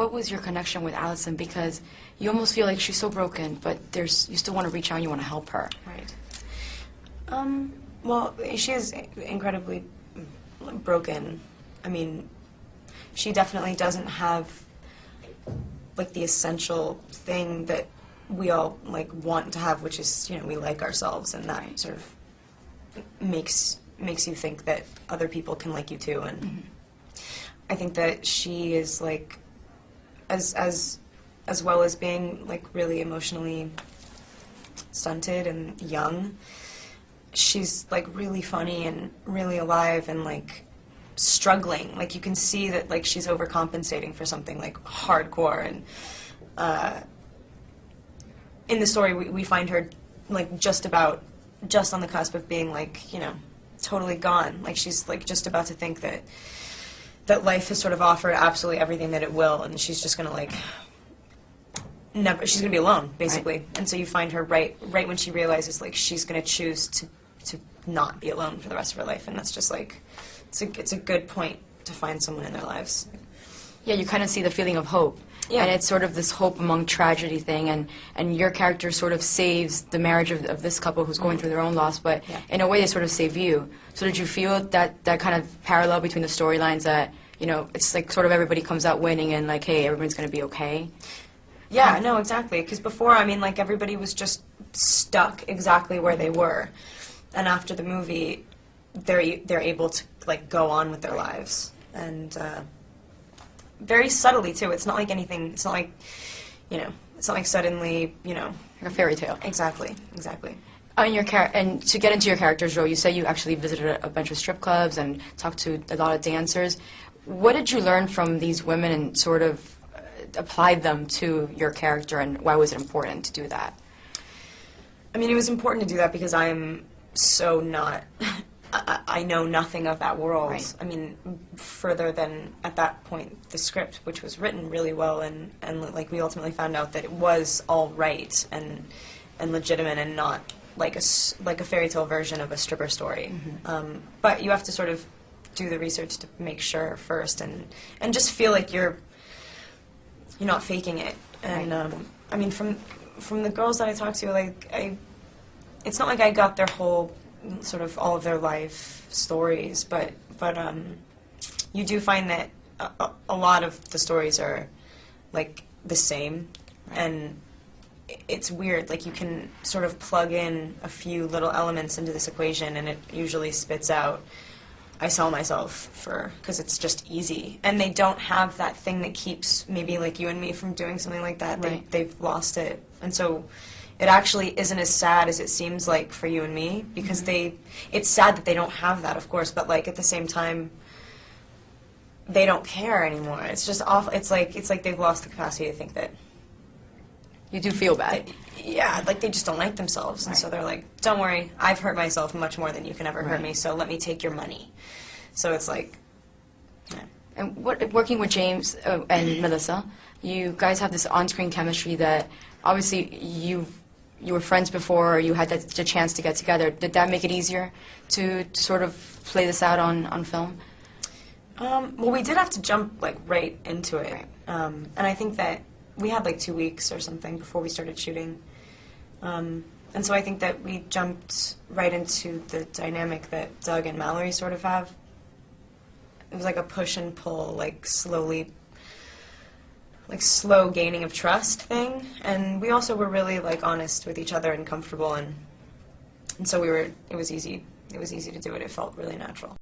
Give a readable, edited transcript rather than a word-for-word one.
what was your connection with Allison? Because you almost feel like she's so broken, but you still want to reach out and you want to help her. Right. Well, she is incredibly broken. I mean, she definitely doesn't have like the essential thing that we all like want to have, which is, you know, we like ourselves, and that sort of makes you think that other people can like you too. And I think that she is like, as well as being like really emotionally stunted and young, she's like really funny and really alive and like struggling. Like you can see that like she's overcompensating for something like hardcore. And in the story we find her like just on the cusp of being like, you know, totally gone. Like she's like just about to think that life has sort of offered absolutely everything that it will, and she's just gonna like she's gonna be alone basically. Right. And so you find her right when she realizes like she's gonna choose to not be alone for the rest of her life, and that's just like it's a good point to find someone in their lives. Yeah, you kind of see the feeling of hope. Yeah. And it's sort of this hope among tragedy thing, and your character sort of saves the marriage of this couple who's going through their own loss, but in a way they sort of save you. So did you feel that kind of parallel between the storylines, that, you know, it's like sort of everybody comes out winning and like, hey, everyone's going to be okay? Yeah, no, exactly. Because before, I mean, like everybody was just stuck exactly where they were. And after the movie, they're able to like go on with their lives, and very subtly too. It's not like anything. It's not like, you know, it's not like suddenly, you know, like a fairy tale. Exactly. And to get into your character's role, you say you actually visited a bunch of strip clubs and talked to a lot of dancers. What did you learn from these women and sort of applied them to your character, and why was it important to do that? I mean, it was important to do that because I'm so not, I know nothing of that world. Right. I mean, further than, at that point, the script, which was written really well, and like, we ultimately found out that it was all right and legitimate and not like a fairy tale version of a stripper story. But you have to sort of do the research to make sure first, and just feel like you're not faking it. And I mean, from the girls that I talked to, like it's not like I got their whole, sort of all of their life stories, but you do find that a lot of the stories are like the same. Right. And it's weird, like you can sort of plug in a few little elements into this equation and it usually spits out, I sell myself for, because it's just easy. And they don't have that thing that keeps maybe like you and me from doing something like that. Right. They've lost it. And so it actually isn't as sad as it seems like for you and me, because it's sad that they don't have that, of course, but like at the same time, they don't care anymore. It's just awful. It's like they've lost the capacity to think that. You do feel bad. Yeah, like they just don't like themselves. And so they're like, don't worry, I've hurt myself much more than you can ever hurt me, so let me take your money. So it's like, yeah. And working with James and Melissa, you guys have this on-screen chemistry that obviously you were friends before, or you had the chance to get together. Did that make it easier to sort of play this out on film? Well, we did have to jump like right into it. Right. And I think that we had like 2 weeks or something before we started shooting. And so I think that we jumped right into the dynamic that Doug and Mallory sort of have. It was like a push and pull, like slowly, like slow gaining of trust thing. And we also were really like honest with each other and comfortable, and so it was easy to do it. It felt really natural.